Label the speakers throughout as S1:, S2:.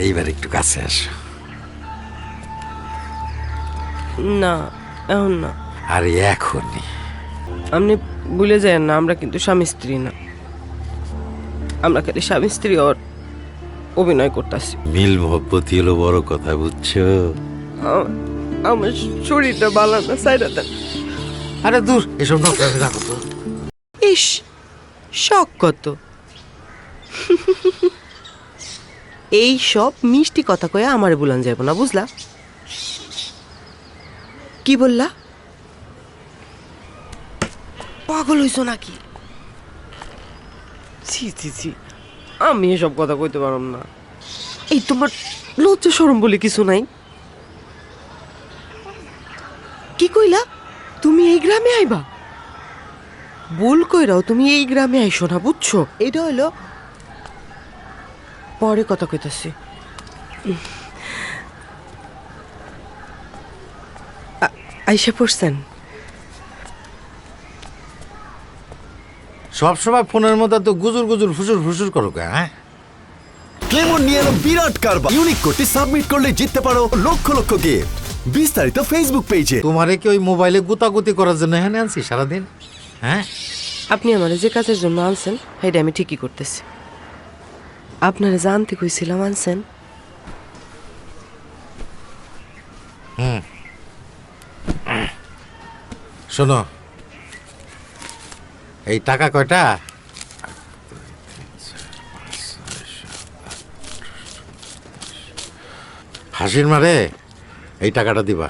S1: এইবার একটু কাছে আসো।
S2: না, এখন না।
S1: আরে এখনই।
S2: আপনি ভুলে যায় না, আমরা কিন্তু স্বামী স্ত্রী না। আমরা খালি স্বামী স্ত্রী ওর অভিনয় করতেছি।
S1: মিল মহব্বতই হলো বড় কথা, বুঝছো?
S2: আমার শরীরটা ভালো না, সাইডা দেন।
S1: আরে দূর, এসব নকশাতে রাখো তো।
S2: ইস, শখ কত! এই সব মিষ্টি কথা কয়ে আমারে বুলান যাইব না, বুঝলা? কি বললা? পাগল হইছো নাকি? ছি ছি ছি, আমি এসব কথা কইতে পারলাম না। এই তোমার লজ্জা শরম বলে কিছু নাই? কি কইলা? তুমি এই গ্রামে আইবা? ভুল কইরাও তুমি এই গ্রামে আইসো না, বুঝছো? এটা হইলো পরে কথা কইতাছি। আইসা পড়ছেন?
S1: সবসময় ফোনের মধ্যে তো গুজুর গুজুর ফুসুর ফুসুর করো কে? হ্যাঁ,
S3: ক্লেমন নিয়ে এলো বিরাট কারবার। ইউনিক কোডটি সাবমিট করলে জিততে পারো লক্ষ লক্ষ গিফট। বিস্তারিত ফেসবুক পেজে।
S1: তোমারে কি ওই মোবাইলে গুতাগুতি করার জন্য এখানে আনছি সারাদিন? হ্যাঁ,
S2: আপনি আমার যে কাজের জন্য আনছেন সেটা আমি ঠিকই করতেছি। আপনারা জানতে কইছিলাম আনছেন।
S1: শোনো, এই টাকা কয়টা? হাসির মারে এই টাকাটা দিবা।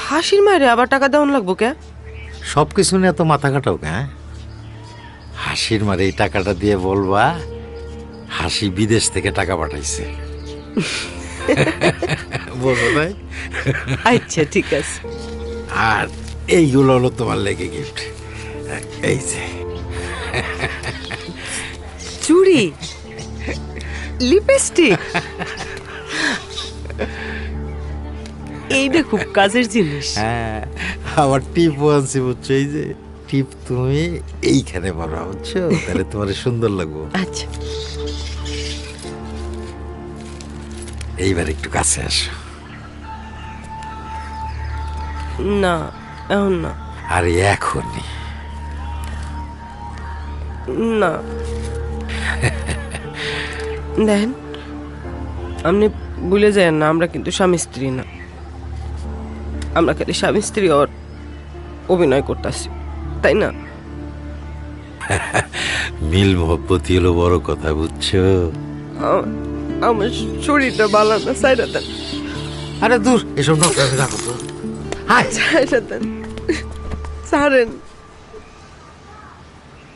S2: হাসির মায়ের আবার টাকা দেওয়ান লাগবো কে?
S1: সব কিছু নিয়ে তো মাথা কাটাও কে? হ্যাঁ? হাসির মারে এই টাকাটা দিয়ে বলবা হাসি বিদেশ থেকে টাকা পাঠাইছে। বলো নাই?
S2: আচ্ছা ঠিক আছে।
S1: আর এইগুলো হলো তোমার লেগে গিফট। এই যে
S2: চুড়ি, লিপস্টিক, এইটা খুব কাজের জিনিস।
S1: হ্যাঁ, আমার টিপও আনছি, বুঝছো? এই যে টিপ তুমি এইখানে পারো, বুঝছো? তাহলে তোমার সুন্দর লাগবো।
S2: আচ্ছা,
S1: এইবার একটু কাছে আসো।
S2: না, এখন না।
S1: আরে এখনই।
S2: না, দেখেন, আপনি ভুলে যায় না, আমরা কিন্তু স্বামী স্ত্রী না। আমরা খালি স্বামী স্ত্রী ওর অভিনয় করতেছি, তাই না?
S1: মিল মহব্বতই হলো বড় কথা, বুঝছো?
S2: আমার শরীরটা ভালো না, সাইডা দেন।
S1: আরে দূর, এসব নকশাতে রাখো তো। হাই,
S2: সাইডা দেন, ছাড়েন।